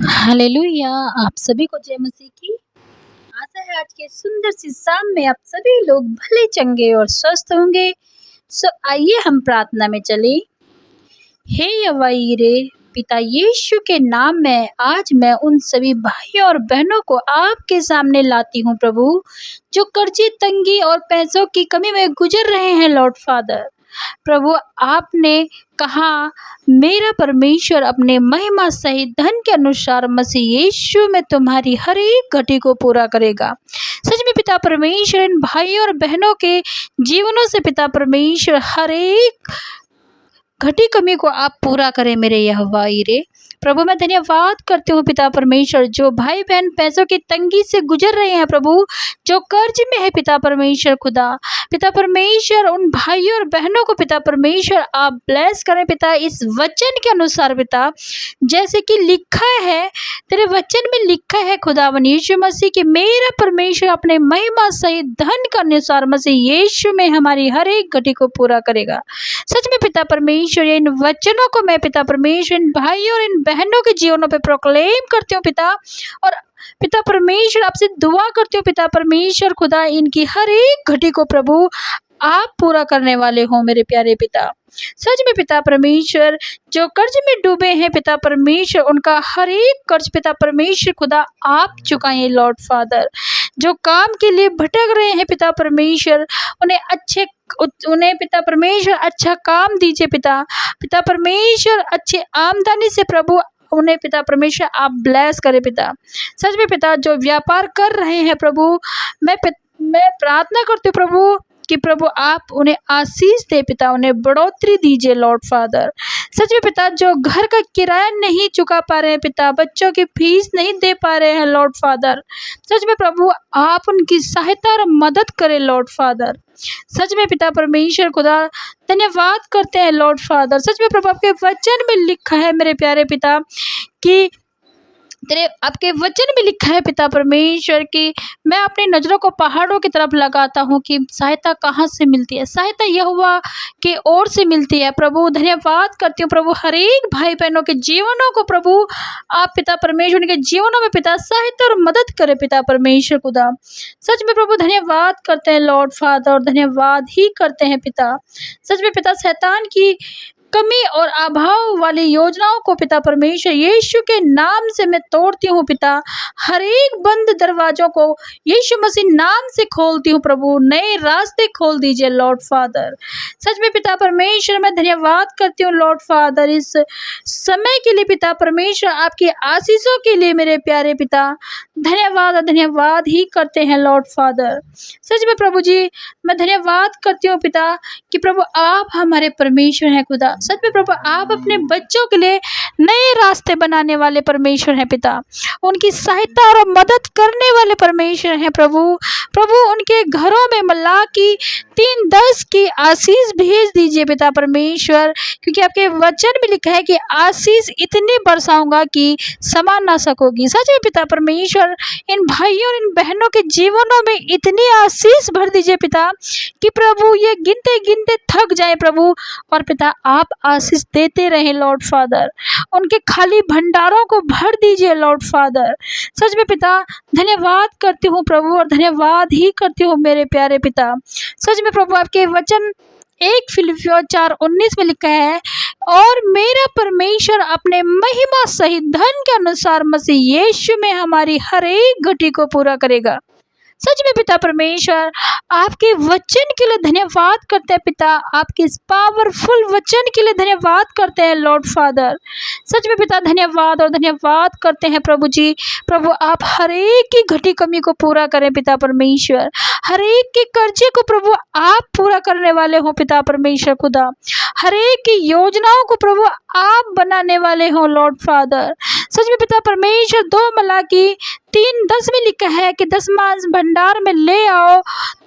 Hallelujah. आप सभी को जय मसीह की। आशा है आज के सुंदर सी शाम में आप सभी लोग भले चंगे और स्वस्थ होंगे। आइए हम प्रार्थना में चले। हे यहोवा पिता यीशु के नाम में आज मैं उन सभी भाइयों और बहनों को आपके सामने लाती हूँ प्रभु, जो कर्जे, तंगी और पैसों की कमी में गुजर रहे हैं लॉर्ड फादर। प्रभु, आपने कहा मेरा परमेश्वर अपने महिमा सहित धन के अनुसार मसीह यीशु में तुम्हारी हर एक घटी को पूरा करेगा। सच में पिता परमेश्वर इन भाइयों और बहनों के जीवनों से पिता परमेश्वर हर एक घटी कमी को आप पूरा करें मेरे यहोवा यीरे। प्रभु, मैं धन्यवाद करती हूँ पिता परमेश्वर, जो भाई बहन पैसों की तंगी से गुजर रहे हैं प्रभु, जो कर्ज में है पिता परमेश्वर खुदा। पिता परमेश्वर उन भाइयों और बहनों को पिता परमेश्वर आप ब्लेस करें पिता, इस वचन के अनुसार पिता, जैसे कि लिखा है, तेरे वचन में लिखा है खुदावन यीशु मसीह कि मेरा परमेश्वर अपने महिमा सहित धन के अनुसार मसीह यीशु में हमारी हर एक घटी को पूरा करेगा। सच में पिता परमेश्वर इन वचनों को मैं पिता परमेश्वर इन भाइयों और इन बहनों के जीवनों पे प्रोक्लेम करती हूँ पिता, और पिता परमेश्वर आपसे दुआ करती हूँ पिता परमेश्वर खुदा, इनकी हर एक घटी को प्रभु आप पूरा करने वाले हो मेरे प्यारे पिता। सच में पिता परमेश्वर जो कर्ज में डूबे हैं पिता परमेश्वर, उनका हर एक कर्ज पिता परमेश्वर खुदा आप चुकाएं लॉर्ड फादर। जो काम के लिए भटक रहे हैं पिता परमेश्वर, उन्हें पिता परमेश्वर अच्छा काम दीजिए पिता। पिता परमेश्वर अच्छी आमदनी से प्रभु उन्हें पिता परमेश्वर आप ब्लेस करें पिता। सच में पिता जो व्यापार कर रहे हैं प्रभु, मैं प्रार्थना करती हूँ प्रभु कि प्रभु आप उन्हें आशीष दे पिता, उन्हें बढ़ोतरी दीजिए लॉर्ड फादर। सच में पिता जो घर का किराया नहीं चुका पा रहे हैं पिता, बच्चों की फीस नहीं दे पा रहे हैं लॉर्ड फादर, सच में प्रभु आप उनकी सहायता और मदद करें लॉर्ड फादर। सच में पिता परमेश्वर खुदा धन्यवाद करते हैं लॉर्ड फादर। सच में प्रभु आपके वचन में लिखा है मेरे प्यारे पिता कि तेरे आपके वचन में लिखा है पिता परमेश्वर कि मैं अपनी नज़रों को पहाड़ों की तरफ लगाता हूँ कि सहायता कहाँ से मिलती है, सहायता यहोवा की ओर से मिलती है। प्रभु धन्यवाद करती हूँ प्रभु, हर एक भाई बहनों के जीवनों को प्रभु आप पिता परमेश्वर के जीवनों में पिता सहायता और मदद करे पिता परमेश्वर खुदा। सच में प्रभु धन्यवाद करते हैं लॉर्ड फादर, और धन्यवाद ही करते हैं पिता। सच में पिता शैतान की कमी और अभाव वाली योजनाओं को पिता परमेश्वर यीशु के नाम से मैं तोड़ती हूँ पिता। हर एक बंद दरवाजों को यीशु मसीह नाम से खोलती हूँ प्रभु, नए रास्ते खोल दीजिए लॉर्ड फादर। सच में पिता परमेश्वर मैं धन्यवाद करती हूँ लॉर्ड फादर इस समय के लिए पिता परमेश्वर, आपकी आशीषों के लिए मेरे प्यारे पिता। धन्यवाद ही करते हैं लॉर्ड फादर। सच में प्रभु जी मैं धन्यवाद करती हूँ पिता कि प्रभु आप हमारे परमेश्वर हैं खुदा। सच में प्रभु आप अपने बच्चों के लिए नए रास्ते बनाने वाले परमेश्वर हैं पिता, उनकी सहायता और मदद करने वाले परमेश्वर हैं प्रभु। प्रभु उनके घरों में मल्लाह की 3:10 की आशीष भेज दीजिए पिता परमेश्वर, क्योंकि आपके वचन में लिखा है कि आशीष इतनी बरसाऊंगा कि समा ना सकोगी। सच में पिता परमेश्वर इन भाइयों और इन बहनों के जीवनों में इतनी आशीष भर दीजिए पिता कि प्रभु ये गिनते गिनते थक जाए प्रभु, और पिता आप आशीष देते रहें लॉर्ड फादर, उनके खाली भंडारों को भर दीजिए लॉर्ड फादर। सच में पिता धन्यवाद करती हूँ प्रभु, और धन्यवाद ही करती हूँ मेरे प्यारे पिता। सच में प्रभु आपके वचन 1 फिलिप्पियों 4:19 में लिखा है, और मेरा परमेश्वर अपने महिमा सहित धन के अनुसार मसीह यीशु में हमारी हर एक घटी को पूरा करेगा। सच में पिता परमेश्वर आपके वचन के लिए धन्यवाद करते हैं पिता, आपके इस पावरफुल वचन के लिए धन्यवाद करते हैं लॉर्ड फादर। सच में पिता धन्यवाद करते हैं प्रभु जी। प्रभु आप हर एक की घटी कमी को पूरा करें पिता परमेश्वर, हर एक के कर्जे को प्रभु आप पूरा करने वाले हो पिता परमेश्वर खुदा। हर एक की योजनाओं को प्रभु आप बनाने वाले हो लॉर्ड फादर। सच में पिता परमेश्वर 2 मलाकी 3:10 में लिखा है कि 10 मास भंडार में ले आओ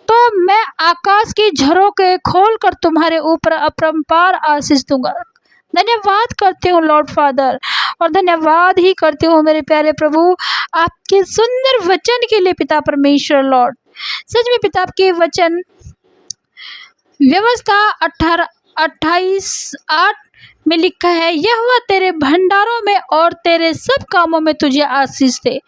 तो मैं आकाश की झरोखे खोल कर तुम्हारे ऊपर अपरंपार आशीष दूंगा। धन्यवाद करती हूँ लॉर्ड फादर, और धन्यवाद ही करती हूँ मेरे प्यारे प्रभु आपके सुंदर वचन के लिए पिता परमेश्वर लॉर्ड। सच में पिता आपके वचन व्यवस्था 28:8 में लिखा है, यहोवा तेरे भंडारों में और तेरे सब कामों में तुझे आशीष दे।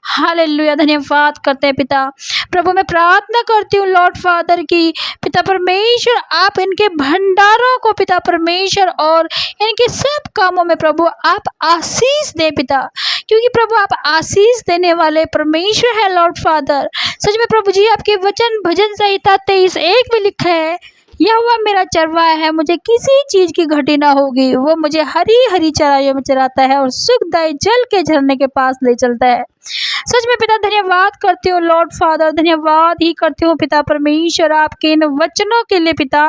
हालेलुया, धन्यवाद करते हैं पिता। प्रभु मैं प्रार्थना करती हूँ लॉर्ड फादर की पिता परमेश्वर आप इनके भंडारों को पिता परमेश्वर और इनके सब कामों में प्रभु आप आशीष दें पिता, क्योंकि प्रभु आप आशीष देने वाले परमेश्वर है लॉर्ड फादर। सच में प्रभु जी आपके वचन भजन संहिता 23:1 में लिखा है, यहोवा मेरा चरवाहा है, मुझे किसी चीज की घटी ना होगी। वो मुझे हरी हरी चराइयों में चराता है और सुखदायी जल के झरने के पास ले चलता है। सच में पिता धन्यवाद करती हूँ लॉर्ड फादर, धन्यवाद ही करती हूँ पिता परमेश्वर आपके इन वचनों के लिए पिता,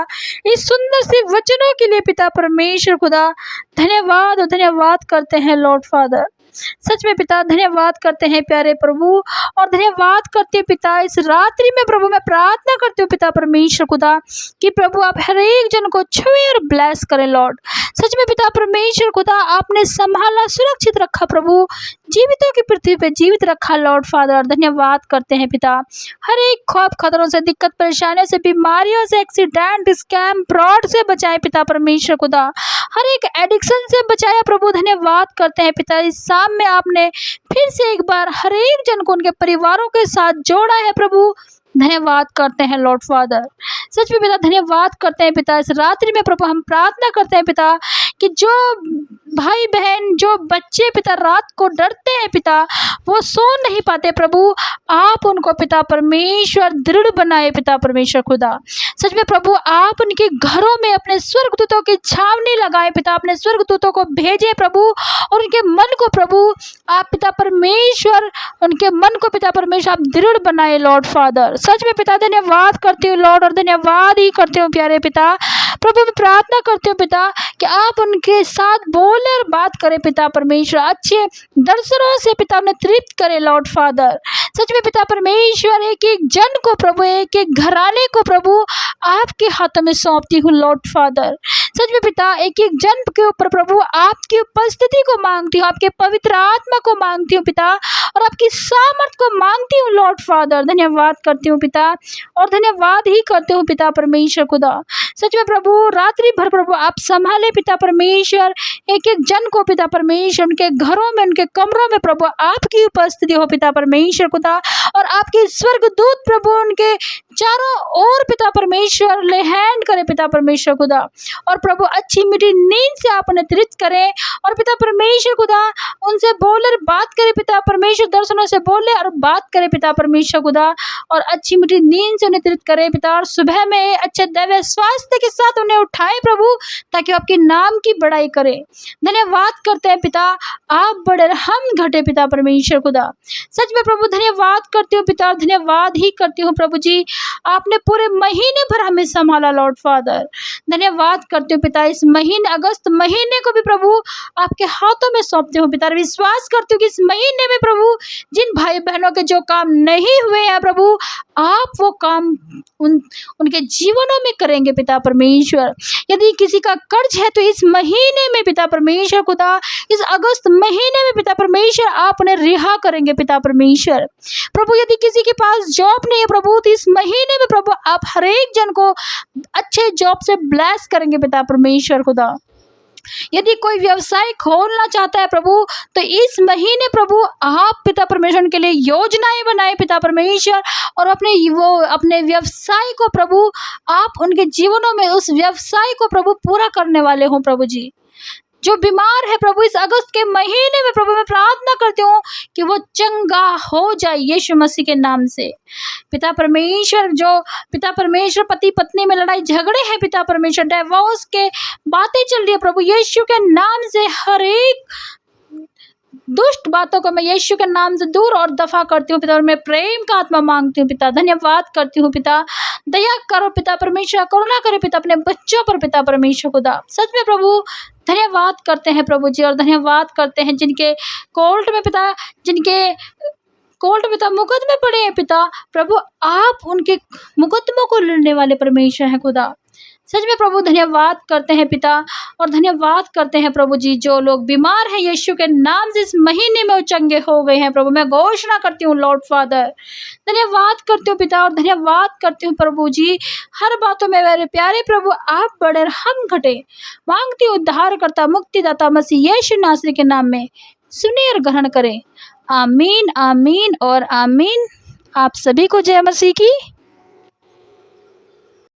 इस सुंदर से वचनों के लिए पिता परमेश्वर खुदा धन्यवाद और धन्यवाद करते हैं लॉर्ड फादर। सच में पिता धन्यवाद करते हैं प्यारे प्रभु, और धन्यवाद करते हैं पिता इस रात्रि में प्रभु मैं प्रार्थना करती हूँ पिता परमेश्वर खुदा कि प्रभु आप हर एक जन को छुए और ब्लेस करें लॉर्ड। सच में पिता परमेश्वर खुदा आपने संभाला, सुरक्षित रखा प्रभु, जीवितों की पृथ्वी पे जीवित रखा लॉर्ड फादर। धन्यवाद करते हैं पिता, हर एक खौफ खतरों से, दिक्कत परेशानियों से, बीमारियों से, एक्सीडेंट स्कैम फ्रॉड से बचाए पिता परमेश्वर खुदा, हर एक एडिक्शन से बचाया प्रभु। धन्यवाद करते हैं पिता इस शाम में आपने फिर से एक बार हर एक जन को उनके परिवारों के साथ जोड़ा है प्रभु। धन्यवाद करते हैं लॉर्ड फादर। सच में पिता धन्यवाद करते हैं पिता इस रात्रि में प्रभु हम प्रार्थना करते हैं पिता कि जो भाई बहन जो बच्चे पिता रात को डरते हैं पिता, वो सो नहीं पाते प्रभु, आप उनको पिता परमेश्वर दृढ़ बनाए पिता परमेश्वर खुदा। सच में प्रभु आप उनके घरों में अपने स्वर्गदूतों की छावनी लगाए पिता, अपने स्वर्गदूतों को भेजे प्रभु, और उनके मन को प्रभु आप पिता परमेश्वर उनके मन को पिता परमेश्वर आप दृढ़ बनाए लॉर्ड फादर। सच में पिता धन्यवाद करती हूँ लॉर्ड, और धन्यवाद ही करती हूँ प्यारे पिता। प्रभु मैं प्रार्थना करती हूँ पिता कि आप उनके साथ बोले और बात करें पिता परमेश्वर, अच्छे दर्शनों से पिता उन्हें तृप्त करे लॉर्ड फादर। सच में पिता परमेश्वर एक एक जन को प्रभु, एक एक घराने को प्रभु आपके हाथों में सौंपती हूँ लॉर्ड फादर। सच में पिता एक एक जन के ऊपर प्रभु आपकी उपस्थिति को मांगती हूँ, आपके पवित्र आत्मा को मांगती हूँ पिता, और आपकी सामर्थ को मांगती हूँ लॉर्ड फादर। धन्यवाद करती हूँ पिता, और धन्यवाद ही करती हूँ पिता परमेश्वर खुदा। सच में प्रभु रात्रि भर प्रभु आप संभाले पिता परमेश्वर एक एक जन को पिता परमेश्वर, उनके घरों में उनके कमरों में प्रभु आपकी उपस्थिति हो पिता परमेश्वर खुदा, और आपके स्वर्गदूत प्रभु उनके चारों ओर पिता परमेश्वर ले हैंड करे पिता परमेश्वर खुदा, और प्रभु अच्छी मीठी नींद से आप उन्हें तृप्त करें, और पिता परमेश्वर खुदा उनसे बोले बात करे पिता परमेश्वर, दर्शनों से बोले और बात करे पिता परमेश्वर खुदा, और अच्छी मीठी नींद से उन्हें तृप्त करे पिता, और सुबह में अच्छे दैवीय स्वास्थ्य के साथ उन्हें उठाए प्रभु, ताकि आपके नाम की बड़ाई करें। धन्यवाद करते हैं पिता, आप बड़े हम घटे पिता परमेश्वर खुदा। सच में प्रभु धन्यवाद करती हूँ पिता, धन्यवाद ही करती हूँ प्रभु जी, आपने पूरे महीने भर हमें संभाला लॉर्ड फादर। धन्यवाद करती हूँ पिता इस महीने अगस्त महीने को भी प्रभु आपके हाथों में सौंपती हूँ पिता। विश्वास करती हूँ कि इस महीने में प्रभु जिन भाई बहनों के जो काम नहीं हुए हैं प्रभु, आप वो काम उनके जीवनों में करेंगे पिता परमेश्वर। यदि किसी का कर्ज है तो इस महीने में पिता परमेश्वर खुदा, इस अगस्त महीने में पिता परमेश्वर आप उन्हें रिहा करेंगे पिता परमेश्वर। प्रभु यदि किसी के पास जॉब नहीं है प्रभु, तो इस महीने में प्रभु आप हर एक जन को अच्छे जॉब से ब्लेस करेंगे पिता परमेश्वर खुदा। यदि कोई व्यवसाय खोलना चाहता है प्रभु, तो इस महीने प्रभु आप पिता परमेश्वर के लिए योजनाएं बनाए पिता परमेश्वर, और अपने व्यवसाय को प्रभु आप उनके जीवनों में उस व्यवसाय को प्रभु पूरा करने वाले हों प्रभु जी। जो बीमार है प्रभु इस अगस्त के महीने में प्रभु मैं प्रार्थना करती हूँ कि वो चंगा हो जाए यीशु मसीह के नाम से पिता परमेश्वर। जो पिता परमेश्वर पति पत्नी में लड़ाई झगड़े हैं पिता परमेश्वर, डिवोर्स के बातें चल रही है प्रभु, यीशु के नाम से हर एक दुष्ट बातों को मैं यीशु के नाम से दूर और दफा करती हूँ पिता, और मैं प्रेम का आत्मा मांगती हूँ पिता। धन्यवाद करती हूँ पिता, दया करो पिता परमेश्वर, करुणा करे पिता अपने बच्चों पर पिता परमेश्वर खुदा। सच में प्रभु धन्यवाद करते हैं प्रभु जी, और धन्यवाद करते हैं जिनके कोर्ट में पिता, जिनके कोर्ट में पिता मुकदमे पड़े हैं पिता, प्रभु आप उनके मुकदमों को लड़ने वाले परमेश्वर हैं खुदा। सच में प्रभु धन्यवाद करते हैं पिता, और धन्यवाद करते हैं प्रभु जी, जो लोग बीमार हैं यीशु के नाम से इस महीने में वो चंगे हो गए हैं प्रभु। मैं घोषणा करती हूँ लॉर्ड फादर, धन्यवाद करती हूँ पिता, और धन्यवाद करती हूँ प्रभु जी, हर बातों में मेरे प्यारे प्रभु आप बड़े और हम घटे। मांगती हूँ उद्धारकर्ता मुक्तिदाता मसीह यीशु नासरी के नाम में सुनिए और ग्रहण करें। आमीन, आमीन और आमीन। आप सभी को जय मसीह की।